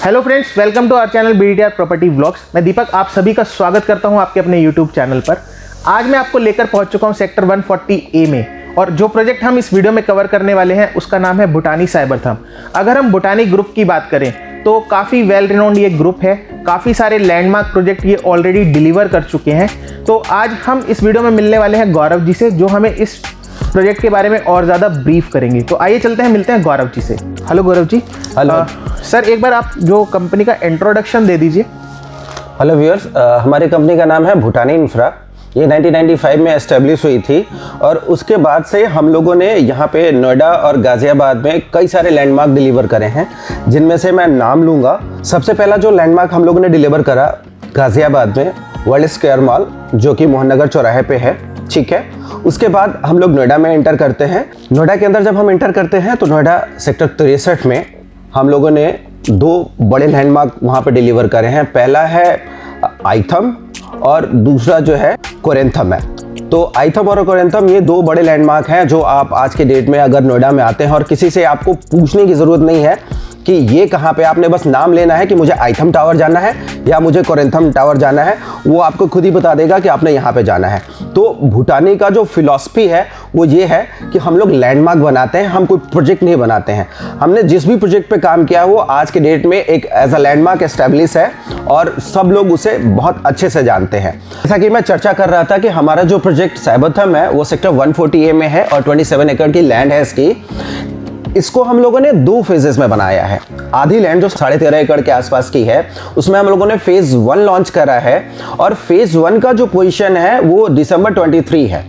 Hello friends, welcome to our channel BDTR property vlogs. मैं दीपक आप सभी का स्वागत करता हूं आपके अपने यूट्यूब चैनल पर। आज मैं आपको लेकर पहुंच चुका हूं सेक्टर 140A में, और जो प्रोजेक्ट हम इस वीडियो में कवर करने वाले हैं उसका नाम है भूटानी साइबरथम। अगर हम भूटानी ग्रुप की बात करें तो काफ़ी वेल रिनोन्ड ये ग्रुप है, काफ़ी सारे लैंडमार्क प्रोजेक्ट ये ऑलरेडी डिलीवर कर चुके हैं। तो आज हम इस वीडियो में मिलने वाले हैं गौरव जी से, जो हमें इस प्रोजेक्ट के बारे में और ज़्यादा ब्रीफ करेंगे। तो आइए चलते हैं, मिलते हैं गौरव जी से। Hello Gaurav ji. Hello sir, एक बार आप जो कंपनी का इंट्रोडक्शन दे दीजिए। हेलो व्यूअर्स, हमारी कंपनी का नाम है भूटानी इंफ्रा। ये 1995 में एस्टेब्लिश हुई थी और उसके बाद से हम लोगों ने यहाँ पे नोएडा और गाज़ियाबाद में कई सारे लैंडमार्क डिलीवर करे हैं, जिनमें से मैं नाम लूँगा। सबसे पहला जो लैंडमार्क हम लोगों ने डिलीवर करा गाज़ियाबाद में वर्ल्ड स्क्वायर मॉल, जो कि मोहन नगर चौराहे पे है, ठीक है। उसके बाद हम लोग नोएडा में एंटर करते हैं। नोएडा के अंदर जब हम एंटर करते हैं तो नोएडा सेक्टर 63 में हम लोगों ने दो बड़े लैंडमार्क वहाँ पे डिलीवर करे हैं। पहला है आइथम और दूसरा जो है कोरेंथम है। तो आइथम और कोरेंथम ये दो बड़े लैंडमार्क हैं जो आप आज के डेट में अगर नोएडा में आते हैं और किसी से आपको पूछने की ज़रूरत नहीं है कि ये कहाँ पे, आपने बस नाम लेना है कि मुझे आइथम टावर जाना है या मुझे कोरेंथम टावर जाना है, वो आपको खुद ही बता देगा कि आपने यहाँ पे जाना है। तो भूटानी का जो फिलॉसफी है वो ये है कि हम लोग लैंडमार्क बनाते हैं, हम कोई प्रोजेक्ट नहीं बनाते हैं। हमने जिस भी प्रोजेक्ट पे काम किया है वो आज के डेट में एक एज अ लैंडमार्क एस्टेब्लिश है और सब लोग उसे बहुत अच्छे से जानते हैं। जैसा कि मैं चर्चा कर रहा था कि हमारा जो प्रोजेक्ट साइबरथम है वो सेक्टर 140A में है और 27 एकड़ की लैंड है इसकी। इसको हम लोगों ने दो फेजेस में बनाया है। आधी लैंड जो 13.5 एकड़ के आसपास की है उसमें हम लोगों ने फेज 1 लॉन्च करा है और फेज 1 का जो पोजीशन है वो दिसंबर 23 है,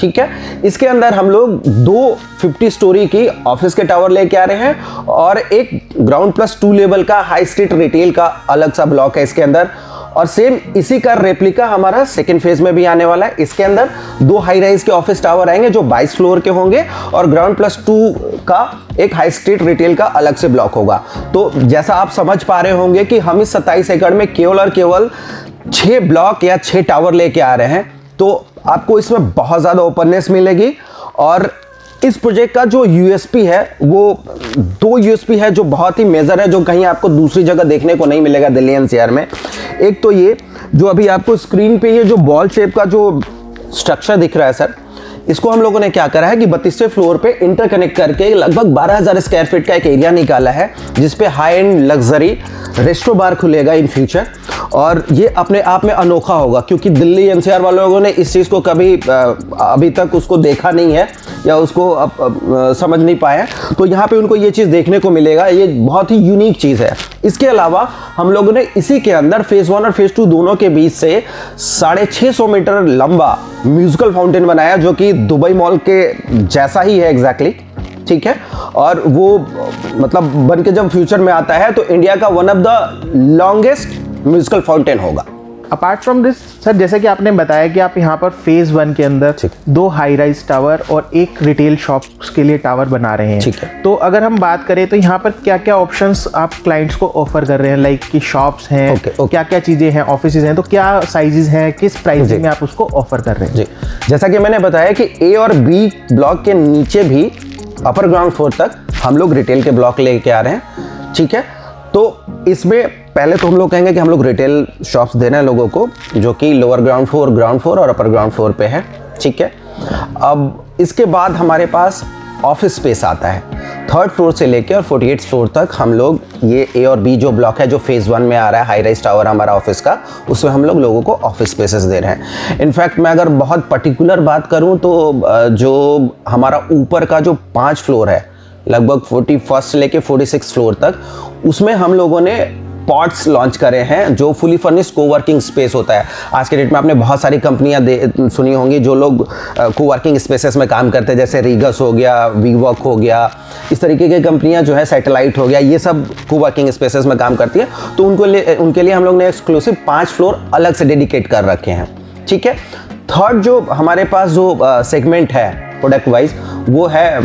ठीक है। इसके अंदर हम लोग दो 50 स्टोरी की ऑफिस के टावर लेके आ रहे हैं और एक ग्राउंड प्लस 2 लेवल का हाई स्ट्रीट रिटेल का अलग सा ब्लॉक है इसके अंदर। और सेम इसी का रेप्लिका हमारा सेकेंड फेज में भी आने वाला है। इसके अंदर दो हाई राइज के ऑफिस टावर आएंगे जो 22 फ्लोर के होंगे और ग्राउंड प्लस 2 का एक हाई स्ट्रीट रिटेल का अलग से ब्लॉक होगा। तो जैसा आप समझ पा रहे होंगे कि हम इस 27 एकड़ में केवल और केवल 6 ब्लॉक या 6 टावर लेके आ रहे हैं। तो आपको इसमें बहुत ज़्यादा ओपननेस मिलेगी। और इस प्रोजेक्ट का जो यूएसपी है वो दो यूएसपी है जो बहुत ही मेजर है, जो कहीं आपको दूसरी जगह देखने को नहीं मिलेगा दिल्ली एनसीआर में। एक तो ये जो अभी आपको स्क्रीन पे ये जो बॉल शेप का जो स्ट्रक्चर दिख रहा है सर, इसको हम लोगों ने क्या करा है कि 32वें फ्लोर पे इंटरकनेक्ट करके लगभग 12,000 स्क्वायर फीट का एक एरिया निकाला है, जिसपे हाई एंड लग्जरी रेस्टो बार खुलेगा इन फ्यूचर। और ये अपने आप में अनोखा होगा क्योंकि दिल्ली एनसीआर वाले लोगों ने इस चीज़ को कभी अभी तक उसको देखा नहीं है या उसको समझ नहीं पाए। तो यहाँ पे उनको ये चीज़ देखने को मिलेगा, ये बहुत ही यूनिक चीज़ है। इसके अलावा हम लोगों ने इसी के अंदर फेज 1 और फेज 2 दोनों के बीच से 650 मीटर लंबा म्यूजिकल फाउंटेन बनाया, जो कि दुबई मॉल के जैसा ही है एग्जैक्टली, ठीक है। और वो मतलब बन के जब फ्यूचर में आता है तो इंडिया का one of the longest musical fountain होगा। अपार्ट फ्रॉम दिस सर, जैसे कि आपने बताया कि आप यहाँ पर फेज 1 के अंदर 2 हाई राइज टावर और एक रिटेल शॉप्स के लिए टावर बना रहे हैं, ठीक है। तो अगर हम बात करें तो यहाँ पर क्या क्या ऑप्शंस आप क्लाइंट्स को ऑफर कर रहे हैं, लाइक कि शॉप्स हैं, क्या क्या चीज़ें हैं, ऑफिसेज हैं, तो क्या साइजेस हैं, किस प्राइस में आप उसको ऑफर कर रहे हैं? जी, जैसा कि मैंने बताया कि ए और बी ब्लॉक के नीचे भी अपर ग्राउंड फ्लोर तक हम लोग रिटेल के ब्लॉक लेके आ रहे हैं, ठीक है। तो इसमें पहले तो हम लोग कहेंगे कि हम लोग रिटेल शॉप्स दे रहे हैं लोगों को, जो कि लोअर ग्राउंड फ्लोर और अपर ग्राउंड फ्लोर पे है, ठीक है। अब इसके बाद हमारे पास ऑफिस स्पेस आता है। 3rd फ्लोर से लेकर और 48 फ्लोर तक हम लोग ये ए और बी जो ब्लॉक है जो फेज 1 में आ रहा है, हाई राइज टावर हमारा ऑफिस का, उसमें हम लोग लोगों को ऑफिस स्पेसेस दे रहे हैं। इनफैक्ट मैं अगर बहुत पर्टिकुलर बात करूं तो जो हमारा ऊपर का जो 5 फ्लोर है, लगभग 41 से लेके 46 फ्लोर तक, उसमें हम लोगों ने पॉड्स लॉन्च करे हैं जो फुली फर्निश्ड कोवर्किंग स्पेस होता है। आज के डेट में आपने बहुत सारी कंपनियां सुनी होंगी जो लोग कोवर्किंग स्पेसेस में काम करते हैं, जैसे रीगस हो गया, वीवर्क हो गया, इस तरीके की कंपनियां जो है, सैटेलाइट हो गया, ये सब कोवर्किंग स्पेसेस में काम करती है। तो उनके लिए हम लोग ने एक्सक्लूसिव 5 फ्लोर अलग से डेडिकेट कर रखे हैं, ठीक है। 3rd जो हमारे पास जो सेगमेंट है प्रोडक्ट वाइज, वो है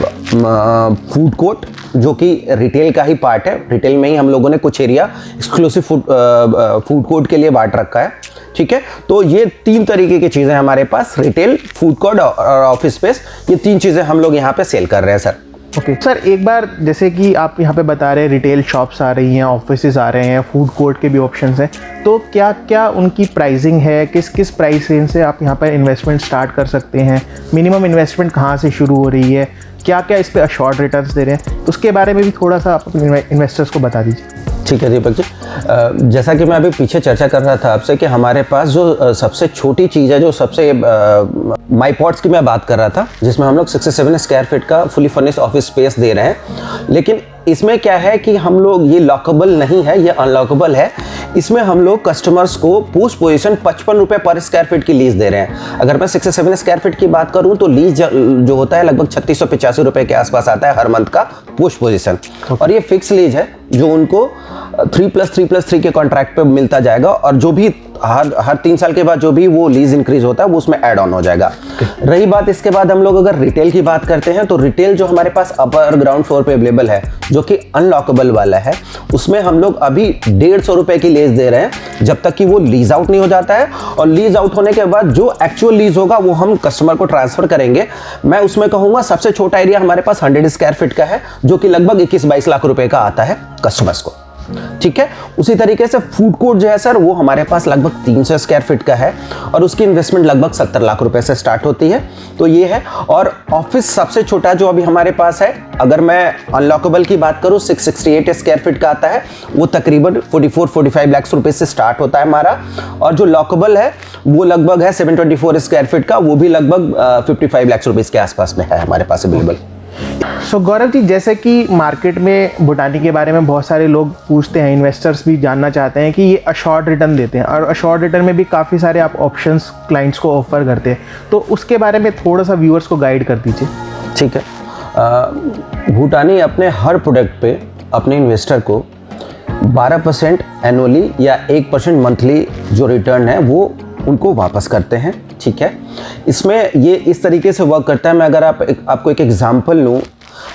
फूड कोर्ट, जो कि रिटेल का ही पार्ट है। रिटेल में ही हम लोगों ने कुछ एरिया एक्सक्लूसिव फूड कोर्ट के लिए बांट रखा है, ठीक है। तो ये 3 तरीके की चीज़ें हमारे पास, रिटेल, फूड कोर्ट और ऑफिस स्पेस, ये 3 चीज़ें हम लोग यहाँ पे सेल कर रहे हैं सर। ओके सर, एक बार जैसे कि आप यहाँ पे बता रहे हैं रिटेल शॉप्स आ रही हैं, ऑफिसेज आ रहे हैं, फूड कोर्ट के भी ऑप्शंस हैं, तो क्या क्या उनकी प्राइसिंग है, किस किस प्राइस रेंज से आप यहाँ पर इन्वेस्टमेंट स्टार्ट कर सकते हैं, मिनिमम इन्वेस्टमेंट कहाँ से शुरू हो रही है, क्या क्या इस पर अशोर्ड रिटर्न्स दे रहे हैं, तो उसके बारे में भी थोड़ा सा आप अपने इन्वेस्टर्स को बता दीजिए। ठीक है दीपक जी, जैसा कि मैं अभी पीछे चर्चा कर रहा था आपसे कि हमारे पास जो सबसे छोटी चीज़ है, जो सबसे माई पॉट्स की मैं बात कर रहा था, जिसमें हम लोग 67 स्क्वायर फीट का फुली फर्निश्ड ऑफिस स्पेस दे रहे हैं। लेकिन इसमें क्या है कि हम लोग ये लॉकेबल नहीं है, ये अनलॉकेबल है। इसमें हम लोग कस्टमर्स को पोस्ट पोजीशन 55 रुपये पर स्क्वायर फीट की लीज दे रहे हैं। अगर मैं 67 स्क्वायर फीट की बात करूं तो लीज जो होता है लगभग 3685 रुपये के आसपास आता है हर मंथ का पोस्ट पोजीशन। और ये फिक्स लीज है जो उनको 3+3+3 के कॉन्ट्रैक्ट पे मिलता जाएगा, और जो भी हर 3 साल के बाद जो भी वो लीज इंक्रीज होता है वो उसमें ऐड ऑन हो जाएगा। रही बात इसके बाद हम लोग अगर रिटेल की बात करते हैं, तो रिटेल जो हमारे पास अपर ग्राउंड फ्लोर पे अवेलेबल है, जो कि अनलॉकेबल वाला है, उसमें हम लोग अभी 150 रुपए की लीज दे रहे हैं जब तक कि वो लीज आउट नहीं हो जाता है। और लीज आउट होने के बाद जो एक्चुअल लीज होगा वो हम कस्टमर को ट्रांसफर करेंगे। मैं उसमें कहूंगा सबसे छोटा एरिया हमारे पास 100 स्क्वायर फीट का है, जो कि लगभग 21-22 लाख रुपए का आता है कस्टमर्स को। ठीक है, उसी तरीके से फूड कोर्ट जो है सर, वो हमारे पास लगभग 300 स्क्वायर फीट का है, और उसकी इन्वेस्टमेंट लगभग 70 लाख रुपए से स्टार्ट होती है। तो ये है। और ऑफिस सबसे छोटा जो अभी हमारे पास है, अगर मैं अनलॉकेबल की बात करूं, 668 स्क्वायर फीट का आता है, वो तकरीबन 44-45 लाख रुपए से स्टार्ट होता है हमारा। और जो लॉकेबल है वो लगभग है 724 स्क्वायर फीट का, वो भी लगभग 55 लाख रुपए के आसपास में है हमारे पास अवेलेबल। सो गौरव जी, जैसे कि मार्केट में भूटानी के बारे में बहुत सारे लोग पूछते हैं, इन्वेस्टर्स भी जानना चाहते हैं कि ये अशोर्ड रिटर्न देते हैं, और अशोर्ड रिटर्न में भी काफ़ी सारे आप ऑप्शंस क्लाइंट्स को ऑफर करते हैं, तो उसके बारे में थोड़ा सा व्यूअर्स को गाइड कर दीजिए। ठीक है, भूटानी अपने हर प्रोडक्ट पे अपने इन्वेस्टर को 12% एनुअली या 1% मंथली जो रिटर्न है वो उनको वापस करते हैं। ठीक है, इसमें ये इस तरीके से वर्क करता है। मैं अगर आपको एक एग्जांपल लूँ,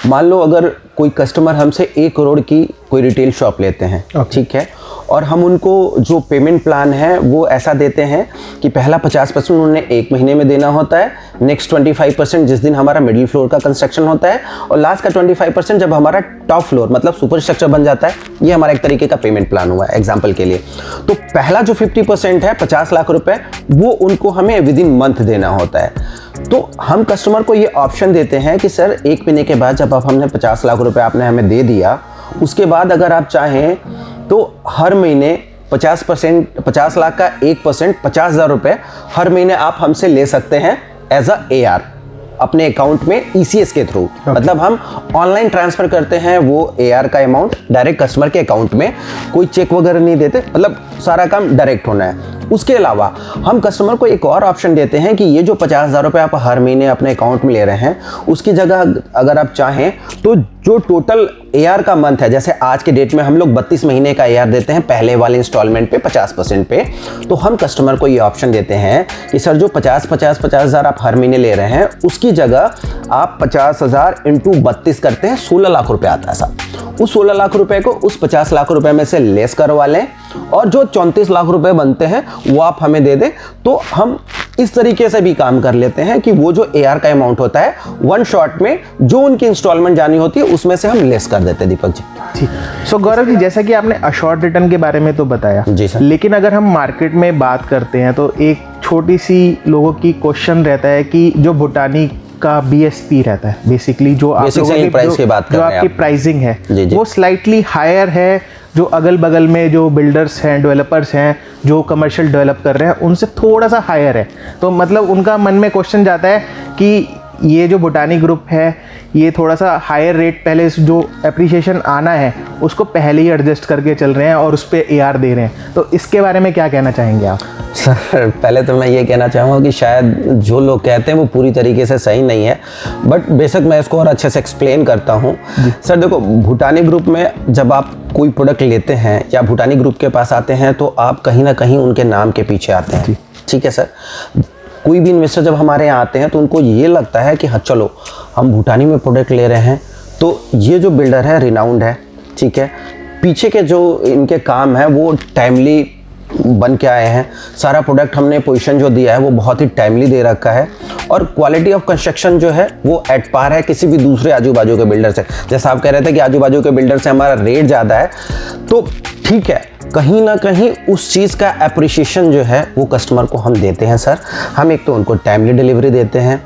मान लो अगर कोई कस्टमर हमसे 1 करोड़ की कोई रिटेल शॉप लेते हैं, ठीक है, और हम उनको जो पेमेंट प्लान है वो ऐसा देते हैं कि पहला 50% उन्हें 1 महीने में देना होता है, नेक्स्ट 25% जिस दिन हमारा मिडिल फ्लोर का कंस्ट्रक्शन होता है, और लास्ट का 25% जब हमारा टॉप फ्लोर मतलब सुपर स्ट्रक्चर बन जाता है। ये हमारा एक तरीके का पेमेंट प्लान हुआ है एग्जाम्पल के लिए। तो पहला जो 50% है 50 लाख रुपए, वो उनको हमें विद इन मंथ देना होता है। तो हम कस्टमर को ये ऑप्शन देते हैं कि सर 1 महीने के बाद जब आप हमने 50 लाख रुपए आपने हमें दे दिया, उसके बाद अगर आप चाहें तो हर महीने 50 लाख का 1% 50,000 रुपए हर महीने आप हमसे ले सकते हैं एज अ AR अपने अकाउंट में ECS के थ्रू। मतलब हम ऑनलाइन ट्रांसफर करते हैं वो AR का अमाउंट डायरेक्ट कस्टमर के अकाउंट में, कोई चेक वगैरह नहीं देते, मतलब सारा काम डायरेक्ट होना है। उसके अलावा हम कस्टमर को एक और ऑप्शन देते हैं कि ये जो 50,000 रुपये आप हर महीने अपने अकाउंट में ले रहे हैं, उसकी जगह अगर आप चाहें तो जो टोटल AR का मंथ है, जैसे आज के डेट में हम लोग 32 महीने का AR देते हैं पहले वाले इंस्टॉलमेंट पे 50% पे, तो हम कस्टमर को ये ऑप्शन देते हैं कि सर जो 50,000 आप हर महीने ले रहे हैं, उसकी जगह आप 50,000 इंटू 32 करते हैं, 16 लाख रुपए आता है साहब। उस 16 लाख रुपए को उस 50 लाख रुपए में से लेस करवा लें, और जो 34 लाख रुपए बनते हैं वो आप हमें दे दें। तो हम इस तरीके से भी काम कर लेते हैं कि वो जो AR का अमाउंट होता है, वन शॉट में जो उनकी इंस्टॉलमेंट जानी होती है उसमें से हम लेस कर देते हैं। दीपक जी, ठीक। सो गौरव जी, जैसा कि आपने अशोर्ड रिटर्न के बारे में तो बताया जी सर, लेकिन अगर हम मार्केट में बात करते हैं तो एक छोटी सी लोगों की क्वेश्चन रहता है कि जो भूटानी का BSP रहता है, बेसिकली जो आप लोगों की प्राइस की बात कर जो रहे हैं आपकी प्राइसिंग है, जी जी, वो स्लाइटली हायर है, जो अगल बगल में जो बिल्डर्स हैं, डेवलपर्स हैं, जो कमर्शियल डेवलप कर रहे हैं, उनसे थोड़ा सा हायर है। तो मतलब उनका मन में क्वेश्चन जाता है कि ये जो भूटानी ग्रुप है, ये थोड़ा सा हायर रेट पहले जो एप्रिसिएशन आना है उसको पहले ही एडजस्ट करके चल रहे हैं और उस पर AR दे रहे हैं, तो इसके बारे में क्या कहना चाहेंगे आप? सर पहले तो मैं ये कहना चाहूँगा कि शायद जो लोग कहते हैं वो पूरी तरीके से सही नहीं है, बट बेशक मैं इसको और अच्छे से एक्सप्लेन करता हूँ। सर देखो, भूटानी ग्रुप में जब आप कोई प्रोडक्ट लेते हैं या भूटानी ग्रुप के पास आते हैं तो आप कहीं ना कहीं उनके नाम के पीछे आते हैं। ठीक है सर, कोई भी इन्वेस्टर जब हमारे यहाँ आते हैं तो उनको ये लगता है कि हाँ चलो हम भूटानी में प्रोडक्ट ले रहे हैं तो ये जो बिल्डर है रिनाउंड है, ठीक है, पीछे के जो इनके काम है वो टाइमली बन के आए हैं। सारा प्रोडक्ट हमने पोजीशन जो दिया है वो बहुत ही टाइमली दे रखा है और क्वालिटी ऑफ कंस्ट्रक्शन जो है वो एट पार है किसी भी दूसरे आजू बाजू के बिल्डर से। जैसा आप कह रहे थे कि आजू बाजू के बिल्डर से हमारा रेट ज़्यादा है, तो ठीक है, कहीं ना कहीं उस चीज़ का अप्रिशिएशन जो है वो कस्टमर को हम देते हैं सर। हम एक तो उनको टाइमली डिलीवरी देते हैं,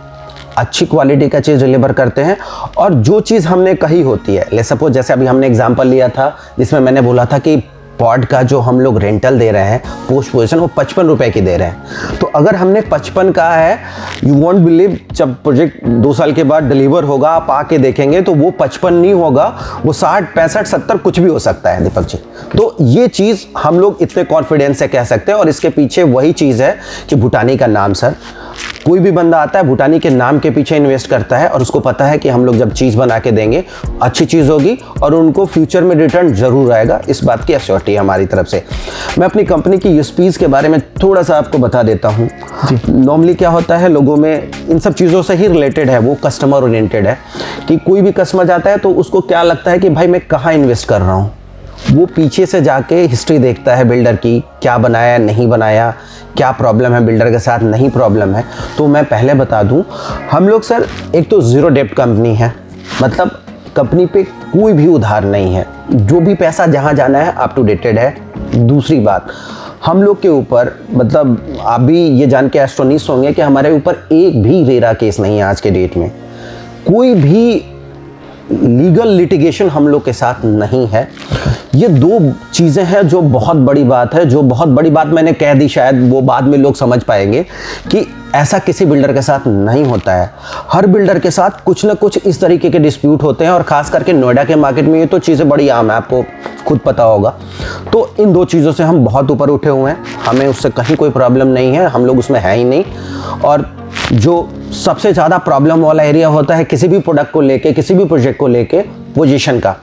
अच्छी क्वालिटी का चीज़ डिलीवर करते हैं, और जो चीज़ हमने कही होती है, ले सपोज जैसे अभी हमने एग्जांपल लिया था जिसमें मैंने बोला था कि पॉड का जो हम लोग रेंटल दे रहे हैं पोस्ट पोजीशन वो 55 रुपए की दे रहे हैं। तो अगर हमने 55 कहा है, यू वॉन्ट बिलीव, जब प्रोजेक्ट 2 साल के बाद डिलीवर होगा आप आके देखेंगे तो वो 55 नहीं होगा, वो 60, 65, 70 कुछ भी हो सकता है दीपक जी। तो ये चीज़ हम लोग इतने कॉन्फिडेंस से कह सकते हैं, और इसके पीछे वही चीज़ है कि भूटानी का नाम सर। कोई भी बंदा आता है भूटानी के नाम के पीछे इन्वेस्ट करता है और उसको पता है कि हम लोग जब चीज़ बना के देंगे अच्छी चीज़ होगी और उनको फ्यूचर में रिटर्न जरूर आएगा, इस बात की एश्योरिटी है हमारी तरफ से। मैं अपनी कंपनी की यूएसपीज़ के बारे में थोड़ा सा आपको बता देता हूँ। नॉर्मली क्या होता है, लोगों में इन सब चीज़ों से ही रिलेटेड है, वो कस्टमर ओरिएंटेड है कि कोई भी कस्टमर जाता है तो उसको क्या लगता है कि भाई मैं कहाँ इन्वेस्ट कर रहा हूँ। वो पीछे से जाके हिस्ट्री देखता है बिल्डर की, क्या बनाया नहीं बनाया, क्या प्रॉब्लम है बिल्डर के साथ, नहीं प्रॉब्लम है। तो मैं पहले बता दूं, हम लोग सर एक तो ज़ीरो डेब्ट कंपनी है, मतलब कंपनी पे कोई भी उधार नहीं है, जो भी पैसा जहां जाना है अप टू डेटेड है। दूसरी बात, हम लोग के ऊपर, मतलब आप भी ये जान के एस्टोनिश होंगे कि हमारे ऊपर एक भी रेरा केस नहीं है आज के डेट में, कोई भी लीगल लिटिगेशन हम लोग के साथ नहीं है। ये 2 चीज़ें हैं जो बहुत बड़ी बात है, जो बहुत बड़ी बात मैंने कह दी, शायद वो बाद में लोग समझ पाएंगे कि ऐसा किसी बिल्डर के साथ नहीं होता है। हर बिल्डर के साथ कुछ ना कुछ इस तरीके के डिस्प्यूट होते हैं, और ख़ास करके नोएडा के मार्केट में ये तो चीज़ें बड़ी आम है, आपको खुद पता होगा। तो इन 2 चीज़ों से हम बहुत ऊपर उठे हुए हैं, हमें उससे कहीं कोई प्रॉब्लम नहीं है, हम लोग उसमें है ही नहीं। और जो सबसे ज़्यादा प्रॉब्लम वाला एरिया होता है किसी भी प्रोडक्ट को लेके, किसी भी प्रोजेक्ट को लेके, पोजीशन का,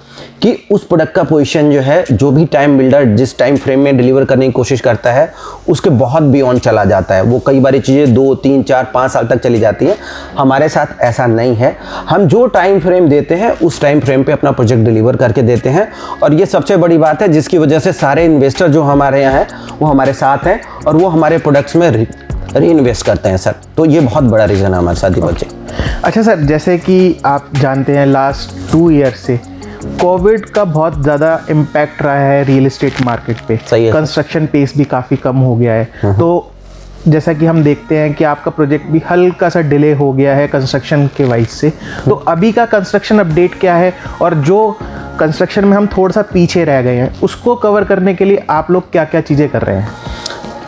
कि उस प्रोडक्ट का पोजीशन जो है, जो भी टाइम बिल्डर जिस टाइम फ्रेम में डिलीवर करने की कोशिश करता है उसके बहुत बियॉन्ड चला जाता है। वो कई बारी चीज़ें 2, 3, 4, 5 साल तक चली जाती हैं। हमारे साथ ऐसा नहीं है, हम जो टाइम फ्रेम देते हैं उस टाइम फ्रेम पे अपना प्रोजेक्ट डिलीवर करके देते हैं। और ये सबसे बड़ी बात है जिसकी वजह से सारे इन्वेस्टर जो हमारे यहाँ हैं वो हमारे साथ हैं और वो हमारे प्रोडक्ट्स में री इन्वेस्ट करते हैं सर। तो ये बहुत बड़ा रीज़न है हमारे साथ दीपक जी। अच्छा सर, जैसे कि आप जानते हैं लास्ट 2 ईयर से कोविड का बहुत ज़्यादा इम्पैक्ट रहा है रियल एस्टेट मार्केट पे। सही है। कंस्ट्रक्शन पेस भी काफ़ी कम हो गया है। तो जैसा कि हम देखते हैं कि आपका प्रोजेक्ट भी हल्का सा डिले हो गया है कंस्ट्रक्शन के वाइज से। तो अभी का कंस्ट्रक्शन अपडेट क्या है, और जो कंस्ट्रक्शन में हम थोड़ा सा पीछे रह गए हैं उसको कवर करने के लिए आप लोग क्या क्या चीज़ें कर रहे हैं?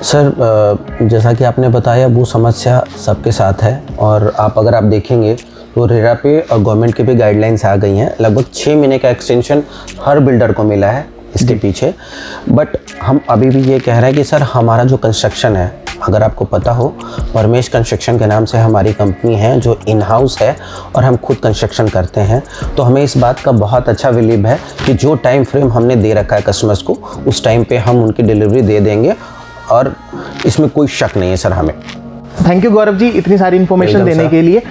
सर जैसा कि आपने बताया वो समस्या सबके साथ है, और अगर आप देखेंगे तो रेरा पे और गवर्नमेंट के भी गाइडलाइंस आ गई हैं। लगभग 6 महीने का एक्सटेंशन हर बिल्डर को मिला है इसके पीछे। बट हम अभी भी ये कह रहे हैं कि सर हमारा जो कंस्ट्रक्शन है, अगर आपको पता हो, परमेश कंस्ट्रक्शन के नाम से हमारी कंपनी है जो इन हाउस है और हम खुद कंस्ट्रक्शन करते हैं। तो हमें इस बात का बहुत अच्छा बिलीव है कि जो टाइम फ्रेम हमने दे रखा है कस्टमर्स को, उस टाइम पे हम उनकी डिलीवरी दे देंगे, और इसमें कोई शक नहीं है सर हमें। थैंक यू गौरव जी इतनी सारी इन्फॉर्मेशन देने के लिए।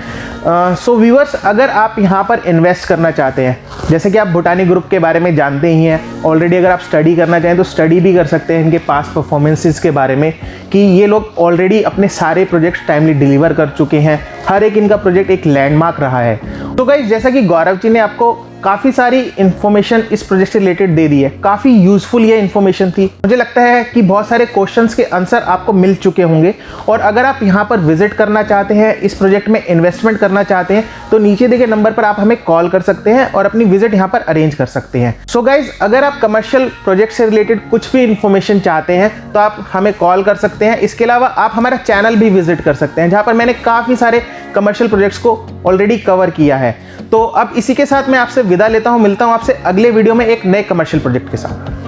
सो व्यूअर्स, अगर आप यहाँ पर इन्वेस्ट करना चाहते हैं, जैसे कि आप भूटानी ग्रुप के बारे में जानते ही हैं ऑलरेडी, अगर आप स्टडी करना चाहें तो स्टडी भी कर सकते हैं इनके पास्ट परफॉर्मेंसेस के बारे में, कि ये लोग ऑलरेडी अपने सारे प्रोजेक्ट्स टाइमली डिलीवर कर चुके हैं। हर एक इनका प्रोजेक्ट एक लैंडमार्क रहा है। तो गाइस, जैसा कि गौरव जी ने आपको काफ़ी सारी इन्फॉर्मेशन इस प्रोजेक्ट से रिलेटेड दे दी है, काफ़ी यूजफुल ये इन्फॉर्मेशन थी। मुझे लगता है कि बहुत सारे क्वेश्चंस के आंसर आपको मिल चुके होंगे, और अगर आप यहाँ पर विजिट करना चाहते हैं, इस प्रोजेक्ट में इन्वेस्टमेंट करना चाहते हैं, तो नीचे दिए गए नंबर पर आप हमें कॉल कर सकते हैं और अपनी विजिट यहाँ पर अरेंज कर सकते हैं। सो गाइज, अगर आप कमर्शियल प्रोजेक्ट से रिलेटेड कुछ भी इन्फॉर्मेशन चाहते हैं तो आप हमें कॉल कर सकते हैं। इसके अलावा आप हमारा चैनल भी विजिट कर सकते हैं, जहाँ पर मैंने काफ़ी सारे कमर्शियल प्रोजेक्ट्स को ऑलरेडी कवर किया है। तो अब इसी के साथ मैं आपसे विदा लेता हूँ, मिलता हूँ आपसे अगले वीडियो में एक नए कमर्शियल प्रोजेक्ट के साथ।